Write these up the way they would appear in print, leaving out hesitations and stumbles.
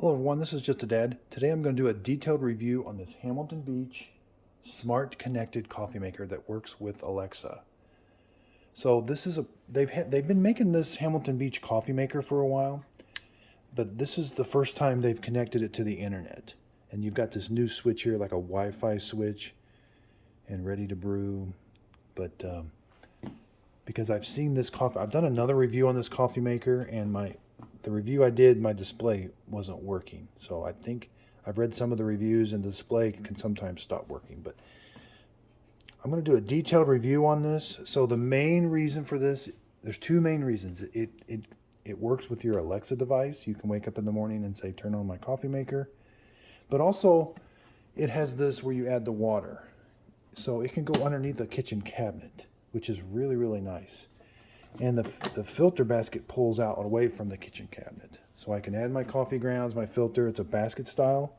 Hello everyone, this is Just a Dad. Today I'm going to do a detailed review on this Hamilton Beach smart connected coffee maker that works with Alexa. So this is they've been making this Hamilton Beach coffee maker for a while, but this is the first time they've connected it to the internet. And you've got this new switch here, like a Wi-Fi switch, and ready to brew. But because I've seen this coffee, I've done another review on this coffee maker, and the review I did, my display wasn't working. So I think I've read some of the reviews and the display can sometimes stop working. But I'm going to do a detailed review on this. So the main reason for this, there's two main reasons. It works with your Alexa device. You can wake up in the morning and say, turn on my coffee maker. But also it has this where you add the water. So it can go underneath the kitchen cabinet, which is really, really nice. And the filter basket pulls out away from the kitchen cabinet. So I can add my coffee grounds, my filter. It's a basket style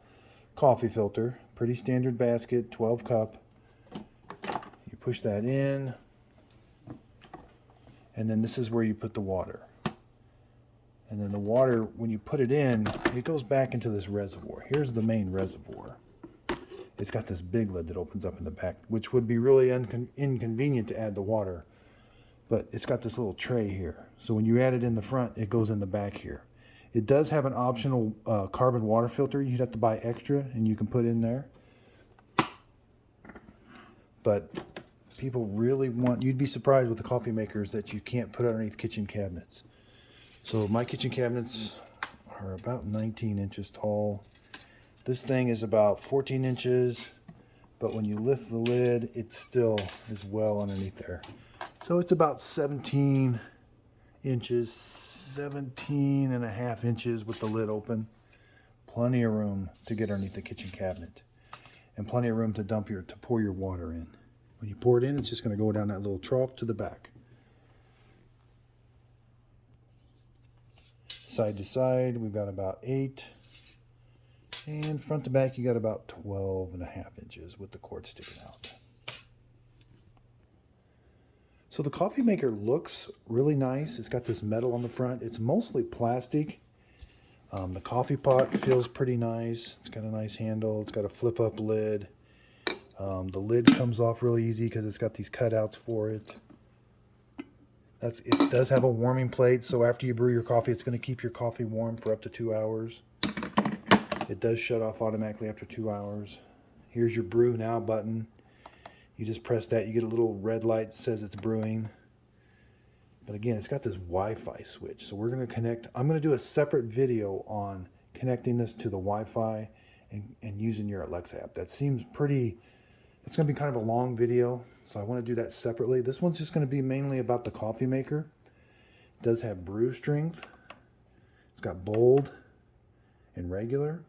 coffee filter. Pretty standard basket, 12 cup. You push that in. And then this is where you put the water. And then the water, when you put it in, it goes back into this reservoir. Here's the main reservoir. It's got this big lid that opens up in the back, which would be really inconvenient to add the water. But it's got this little tray here. So when you add it in the front, it goes in the back here. It does have an optional carbon water filter. You'd have to buy extra and you can put in there. But people really you'd be surprised with the coffee makers that you can't put underneath kitchen cabinets. So my kitchen cabinets are about 19 inches tall. This thing is about 14 inches, but when you lift the lid, it still is well underneath there. So it's about 17 inches, 17 and a half inches with the lid open. Plenty of room to get underneath the kitchen cabinet. And plenty of room to pour your water in. When you pour it in, it's just going to go down that little trough to the back. Side to side, we've got about 8. And front to back, you got about 12 and a half inches with the cord sticking out. So the coffee maker looks really nice. It's got this metal on the front. It's mostly plastic. The coffee pot feels pretty nice. It's got a nice handle. It's got a flip up lid. The lid comes off really easy because it's got these cutouts for it. It does have a warming plate, so after you brew your coffee, it's going to keep your coffee warm for up to 2 hours. It does shut off automatically after 2 hours. Here's your brew now button. You just press that, you get a little red light that says it's brewing. But again, it's got this Wi-Fi switch. So we're going to connect. I'm going to do a separate video on connecting this to the Wi-Fi and using your Alexa app. That seems pretty, it's going to be kind of a long video. So I want to do that separately. This one's just going to be mainly about the coffee maker. It does have brew strength. It's got bold and regular.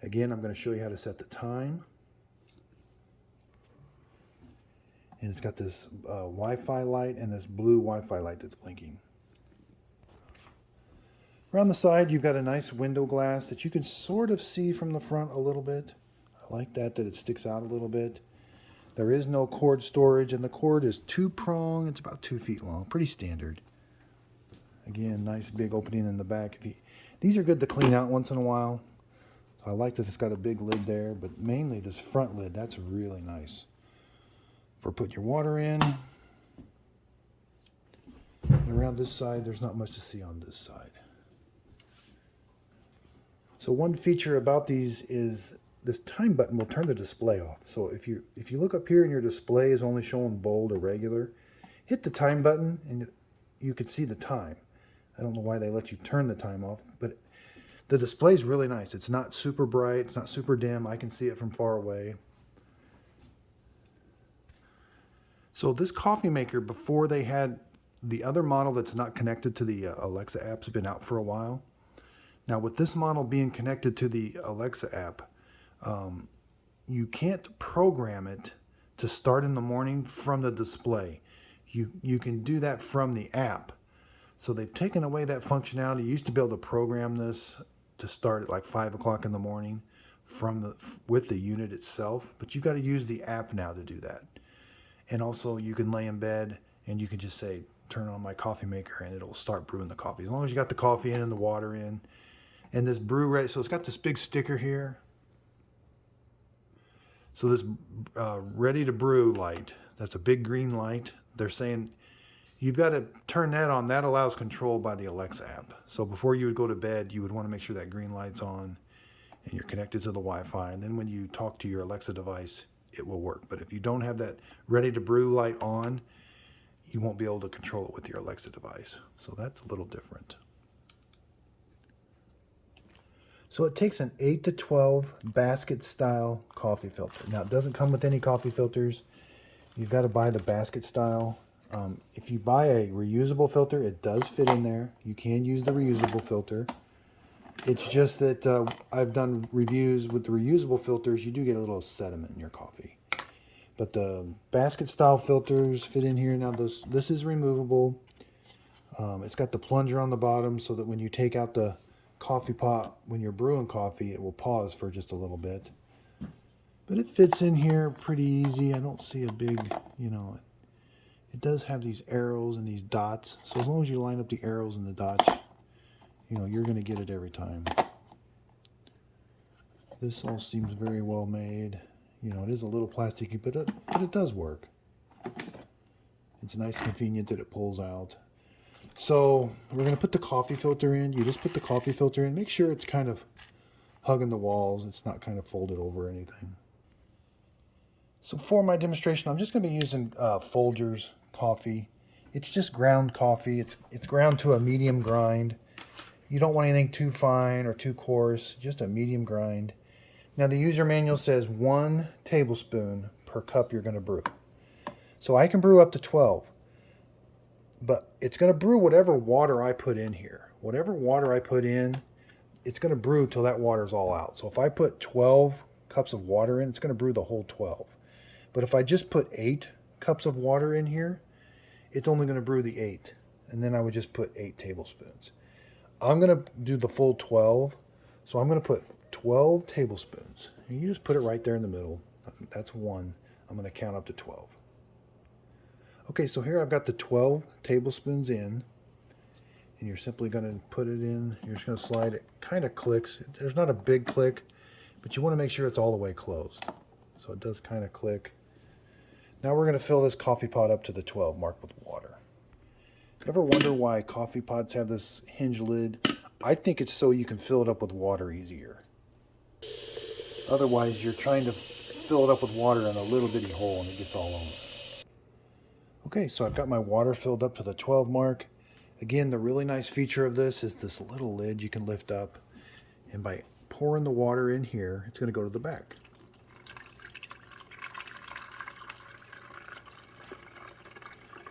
Again, I'm going to show you how to set the time. And it's got this Wi-Fi light and this blue Wi-Fi light that's blinking. Around the side, you've got a nice window glass that you can sort of see from the front a little bit. I like that it sticks out a little bit. There is no cord storage, and the cord is 2-prong. It's about 2 feet long, pretty standard. Again, nice big opening in the back. These are good to clean out once in a while. So I like that it's got a big lid there, but mainly this front lid, that's really nice. For putting your water in. And around this side, there's not much to see on this side. So one feature about these is this time button will turn the display off. So if you look up here and your display is only showing bold or regular, hit the time button and you can see the time. I don't know why they let you turn the time off, but the display is really nice. It's not super bright, it's not super dim. I can see it from far away. So this coffee maker, before they had the other model that's not connected to the Alexa app, has been out for a while. Now with this model being connected to the Alexa app, you can't program it to start in the morning from the display. You can do that from the app. So they've taken away that functionality. You used to be able to program this to start at like 5 o'clock in the morning with the unit itself, but you've got to use the app now to do that. And also you can lay in bed and you can just say, turn on my coffee maker and it'll start brewing the coffee. As long as you got the coffee in and the water in, And this brew ready, so it's got this big sticker here. So this ready to brew light, that's a big green light. They're saying you've got to turn that on. That allows control by the Alexa app. So before you would go to bed, you would want to make sure that green light's on and you're connected to the Wi-Fi. And then when you talk to your Alexa device, it will work. But if you don't have that ready to brew light on, you won't be able to control it with your Alexa device. So that's a little different. So it takes an 8 to 12 basket style coffee filter. Now it doesn't come with any coffee filters. You've got to buy the basket style. If you buy a reusable filter, it does fit in there. You can use the reusable filter. It's just that I've done reviews with the reusable filters. You do get a little sediment in your coffee. But the basket style filters fit in here. Now this is removable. It's got the plunger on the bottom so that when you take out the coffee pot, when you're brewing coffee, it will pause for just a little bit. But it fits in here pretty easy. I don't see a big, it does have these arrows and these dots. So as long as you line up the arrows and the dots, you're going to get it every time. This all seems very well made. It is a little plasticky, but it does work. It's nice and convenient that it pulls out. So we're going to put the coffee filter in. You just put the coffee filter in. Make sure it's kind of hugging the walls. It's not kind of folded over or anything. So for my demonstration, I'm just going to be using Folgers coffee. It's just ground coffee. It's ground to a medium grind. You don't want anything too fine or too coarse, just a medium grind. Now the user manual says 1 tablespoon per cup you're going to brew. So I can brew up to 12. But it's going to brew whatever water I put in here. Whatever water I put in, it's going to brew till that water's all out. So if I put 12 cups of water in, it's going to brew the whole 12. But if I just put 8 cups of water in here, it's only going to brew the 8. And then I would just put 8 tablespoons. I'm going to do the full 12. So I'm going to put 12 tablespoons. And you just put it right there in the middle. That's 1. I'm going to count up to 12. Okay, so here I've got the 12 tablespoons in, and you're simply going to put it in. You're just going to slide it. Kind of clicks. There's not a big click, but you want to make sure it's all the way closed. So it does kind of click. Now we're going to fill this coffee pot up to the 12 marked with water. Ever wonder why coffee pots have this hinge lid? I think it's so you can fill it up with water easier. Otherwise, you're trying to fill it up with water in a little bitty hole and it gets all over. Okay, so I've got my water filled up to the 12 mark. Again, the really nice feature of this is this little lid you can lift up. And by pouring the water in here, it's going to go to the back.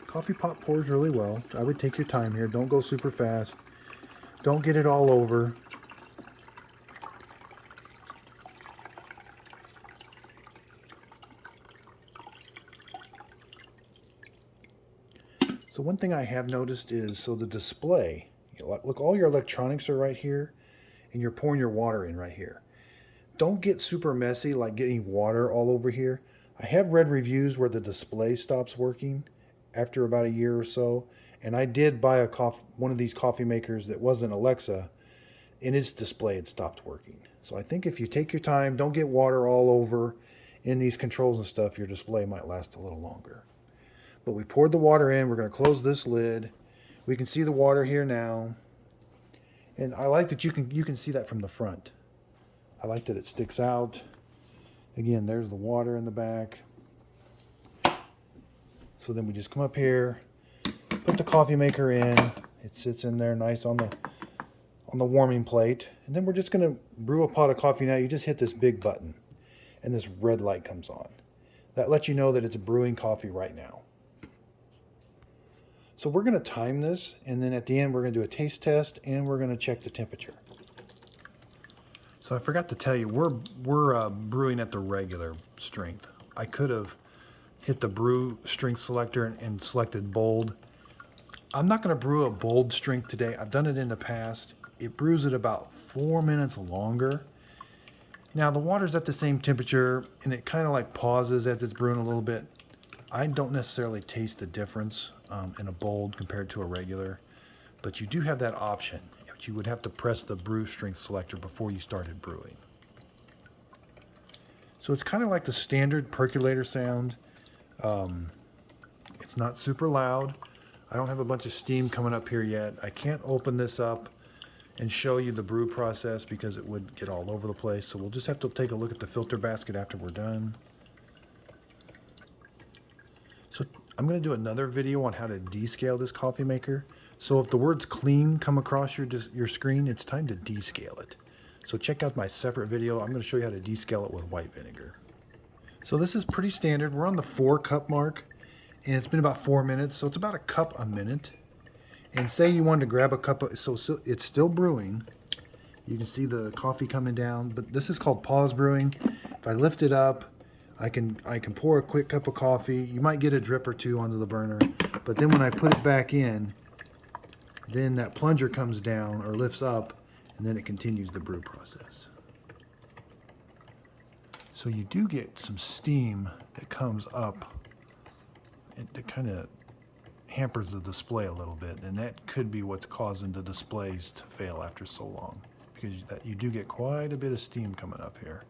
Coffee pot pours really well. I would take your time here. Don't go super fast. Don't get it all over. So one thing I have noticed is, so the display, look, all your electronics are right here, and you're pouring your water in right here. Don't get super messy, like getting water all over here. I have read reviews where the display stops working after about a year or so, and I did buy one of these coffee makers that wasn't Alexa, and its display had stopped working. So I think if you take your time, don't get water all over in these controls and stuff, your display might last a little longer. But we poured the water in. We're going to close this lid. We can see the water here now. And I like that you can see that from the front. I like that it sticks out. Again, there's the water in the back. So then we just come up here, put the coffee maker in. It sits in there nice on the warming plate. And then we're just going to brew a pot of coffee now. You just hit this big button and this red light comes on. That lets you know that it's brewing coffee right now. So we're going to time this, and then at the end we're going to do a taste test, and we're going to check the temperature. So I forgot to tell you, we're brewing at the regular strength. I could have hit the brew strength selector and selected bold. I'm not going to brew a bold strength today. I've done it in the past. It brews at about 4 minutes longer. Now the water's at the same temperature, and it kind of like pauses as it's brewing a little bit. I don't necessarily taste the difference in a bold compared to a regular, but you do have that option. but you would have to press the brew strength selector before you started brewing. So it's kind of like the standard percolator sound. It's not super loud. I don't have a bunch of steam coming up here yet. I can't open this up and show you the brew process because it would get all over the place. So we'll just have to take a look at the filter basket after we're done. So I'm going to do another video on how to descale this coffee maker. So if the words clean come across your screen, it's time to descale it. So check out my separate video. I'm going to show you how to descale it with white vinegar. So this is pretty standard. We're on the 4-cup mark, and it's been about 4 minutes, so it's about a cup a minute. And say you wanted to grab a cup of, so it's still brewing. You can see the coffee coming down, but this is called pause brewing. If I lift it up, I can pour a quick cup of coffee. You might get a drip or two onto the burner, but then when I put it back in, then that plunger comes down or lifts up, and then it continues the brew process. So you do get some steam that comes up. It kind of hampers the display a little bit, and that could be what's causing the displays to fail after so long, because you do get quite a bit of steam coming up here.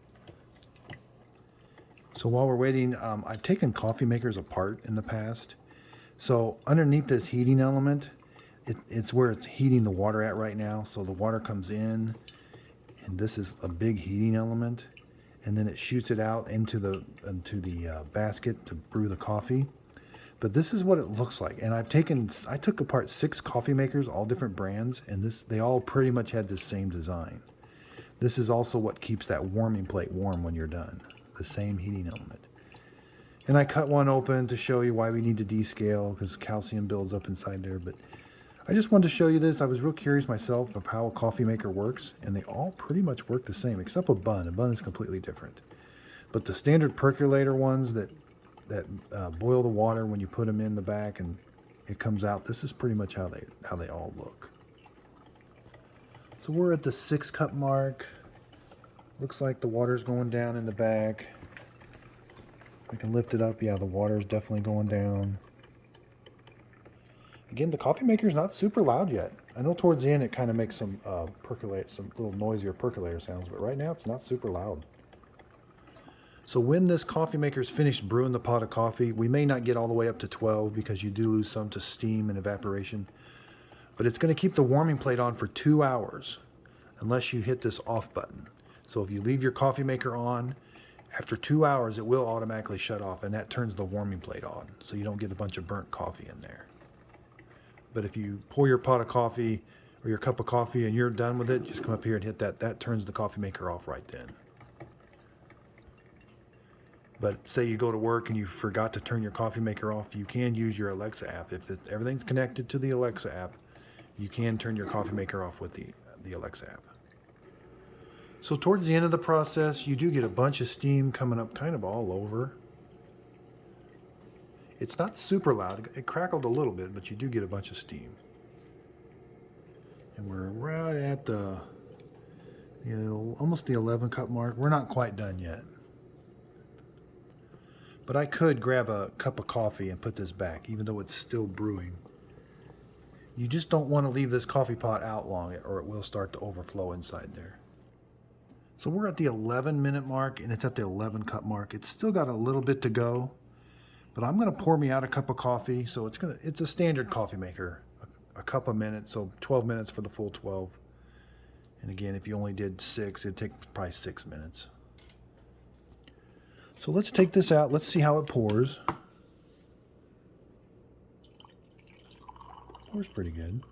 So while we're waiting, I've taken coffee makers apart in the past. So underneath this heating element, it's where it's heating the water at right now. So the water comes in, and this is a big heating element, and then it shoots it out into the basket to brew the coffee. But this is what it looks like. And I took apart 6 coffee makers, all different brands, and they all pretty much had the same design. This is also what keeps that warming plate warm when you're done, the same heating element. And I cut one open to show you why we need to descale, because calcium builds up inside there. But I just wanted to show you this. I was real curious myself of how a coffee maker works, and they all pretty much work the same, except a bun. A bun is completely different. But the standard percolator ones that boil the water when you put them in the back and it comes out, this is pretty much how they all look. So we're at the 6-cup mark. Looks like the water's going down in the back. We can lift it up. Yeah, the water's definitely going down. Again, the coffee maker is not super loud yet. I know towards the end it kind of makes some little noisier percolator sounds, but right now it's not super loud. So when this coffee maker is finished brewing the pot of coffee, we may not get all the way up to 12 because you do lose some to steam and evaporation. But it's going to keep the warming plate on for 2 hours unless you hit this off button. So if you leave your coffee maker on, after 2 hours it will automatically shut off, and that turns the warming plate on so you don't get a bunch of burnt coffee in there. But if you pour your pot of coffee or your cup of coffee and you're done with it, just come up here and hit that. That turns the coffee maker off right then. But say you go to work and you forgot to turn your coffee maker off, you can use your Alexa app. If everything's connected to the Alexa app, you can turn your coffee maker off with the Alexa app. So towards the end of the process, you do get a bunch of steam coming up kind of all over. It's not super loud. It crackled a little bit, but you do get a bunch of steam. And we're right at the, almost the 11-cup mark. We're not quite done yet. But I could grab a cup of coffee and put this back, even though it's still brewing. You just don't want to leave this coffee pot out long, or it will start to overflow inside there. So we're at the 11-minute mark, and it's at the 11-cup mark. It's still got a little bit to go, but I'm going to pour me out a cup of coffee. So it's a standard coffee maker, a cup a minute, so 12 minutes for the full 12. And again, if you only did 6, it'd take probably 6 minutes. So let's take this out. Let's see how it pours. Pours pretty good.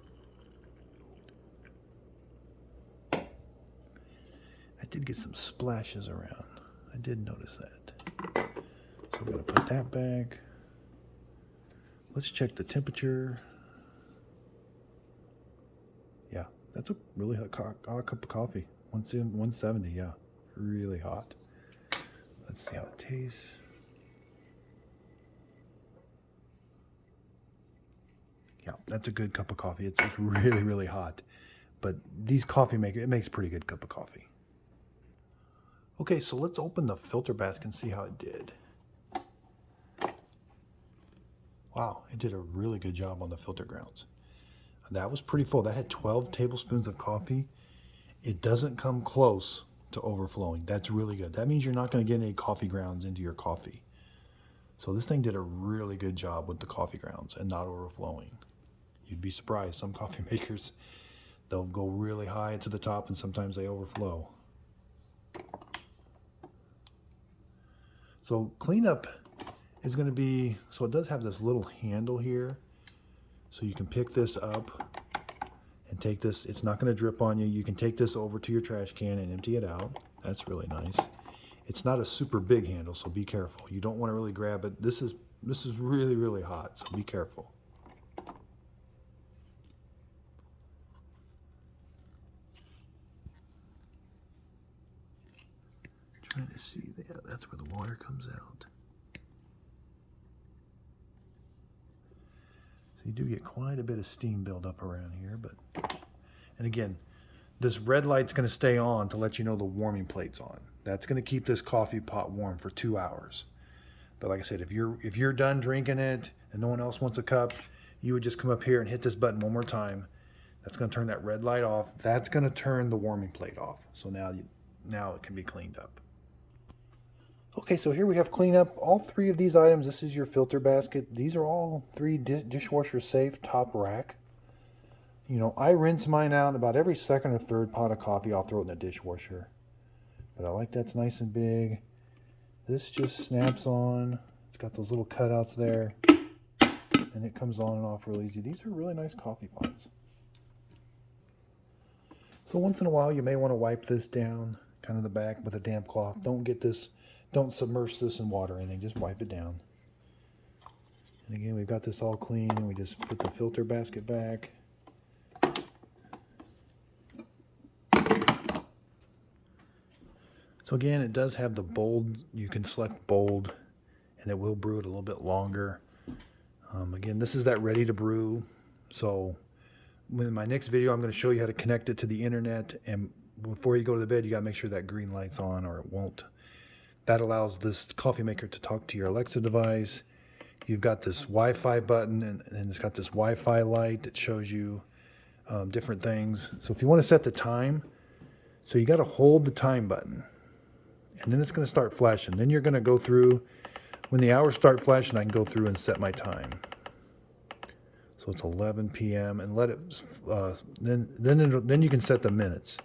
I did get some splashes around. I did notice that. So I'm going to put that back. Let's check the temperature. Yeah, that's a really hot cup of coffee. 170, yeah, really hot. Let's see how it tastes. Yeah, that's a good cup of coffee. It's really, really hot. But these coffee makers, it makes a pretty good cup of coffee. Okay, so let's open the filter basket and see how it did. Wow, it did a really good job on the filter grounds. That was pretty full. That had 12 tablespoons of coffee. It doesn't come close to overflowing. That's really good. That means you're not going to get any coffee grounds into your coffee. So this thing did a really good job with the coffee grounds and not overflowing. You'd be surprised. Some coffee makers, they'll go really high to the top and sometimes they overflow. So cleanup is going to be, so it does have this little handle here. So you can pick this up and take this. It's not going to drip on you. You can take this over to your trash can and empty it out. That's really nice. It's not a super big handle, so be careful. You don't want to really grab it. This is really, really hot, so be careful. Trying to see, that's where the water comes out. So you do get quite a bit of steam buildup around here, and again, this red light's going to stay on to let you know the warming plate's on. That's going to keep this coffee pot warm for 2 hours. But like I said, if you're done drinking it and no one else wants a cup, you would just come up here and hit this button one more time. That's going to turn that red light off. That's going to turn the warming plate off. So now it can be cleaned up. Okay, so here we have cleanup. All 3 of these items, this is your filter basket. These are all 3 dishwasher safe top rack. You know, I rinse mine out about every second or third pot of coffee. I'll throw it in the dishwasher. But I like that's nice and big. This just snaps on. It's got those little cutouts there. And it comes on and off real easy. These are really nice coffee pots. So once in a while you may want to wipe this down, kind of the back with a damp cloth. Don't submerge this in water or anything, just wipe it down. And again, we've got this all clean, and we just put the filter basket back. So again, it does have the bold, you can select bold, and it will brew it a little bit longer. Again, this is that ready to brew. So in my next video, I'm going to show you how to connect it to the internet, and before you go to the bed, you got to make sure that green light's on or it won't. That allows this coffee maker to talk to your Alexa device. You've got this Wi-Fi button, and it's got this Wi-Fi light that shows you different things. So if you want to set the time, so you got to hold the time button, and then it's going to start flashing. Then you're going to go through, when the hours start flashing, I can go through and set my time. So it's 11 p.m. and let it, then you can set the minutes.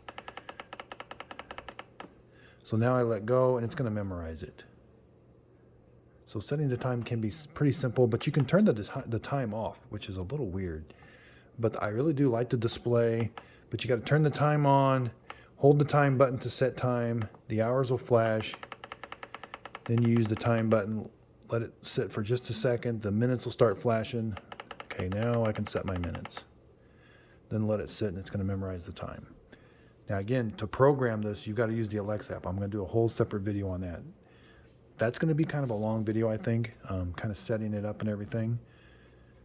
So now I let go and it's going to memorize it. So setting the time can be pretty simple, but you can turn the time off, which is a little weird. But I really do like the display, but you got to turn the time on, hold the time button to set time, the hours will flash, then you use the time button, let it sit for just a second, the minutes will start flashing. Okay, now I can set my minutes. Then let it sit and it's going to memorize the time. Now again, to program this, you've got to use the Alexa app. I'm going to do a whole separate video on that. That's going to be kind of a long video, I think, kind of setting it up and everything.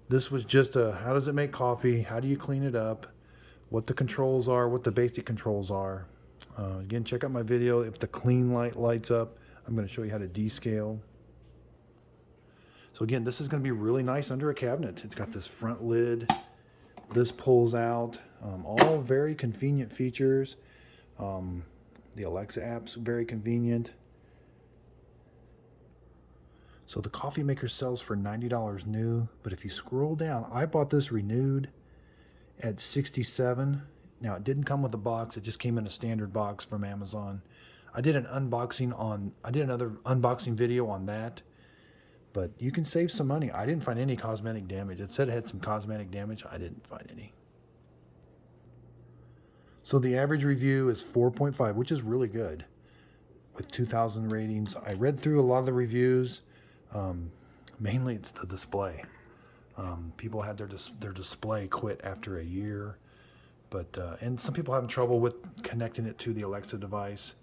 This was just how does it make coffee? How do you clean it up? What the controls are, what the basic controls are. Again, check out my video. If the clean light lights up, I'm going to show you how to descale. So again, this is going to be really nice under a cabinet. It's got this front lid. This pulls out. All very convenient features. The Alexa app's very convenient. So the coffee maker sells for $90 new, but if you scroll down, I bought this renewed at $67. Now it didn't come with a box, it just came in a standard box from Amazon. I did another unboxing video on that, but you can save some money. I didn't find any cosmetic damage. It said it had some cosmetic damage. I didn't find any. So the average review is 4.5, which is really good with 2,000 ratings. I read through a lot of the reviews. Mainly it's the display. People had their display quit after a year, but and some people having trouble with connecting it to the Alexa device,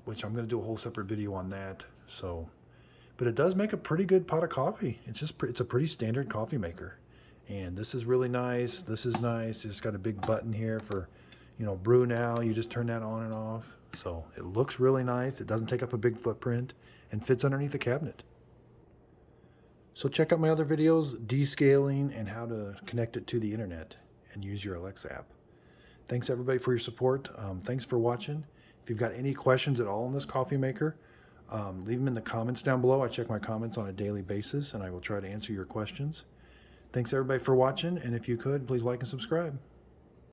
which I'm going to do a whole separate video on that. So, but it does make a pretty good pot of coffee. It's a pretty standard coffee maker, and this is really nice. This is nice. It's got a big button here for, brew now. You just turn that on and off. So it looks really nice. It doesn't take up a big footprint and fits underneath the cabinet. So check out my other videos, descaling and how to connect it to the internet. and use your Alexa app. Thanks everybody for your support. Thanks for watching. If you've got any questions at all on this coffee maker, leave them in the comments down below. I check my comments on a daily basis and I will try to answer your questions. Thanks everybody for watching, and if you could, please like and subscribe.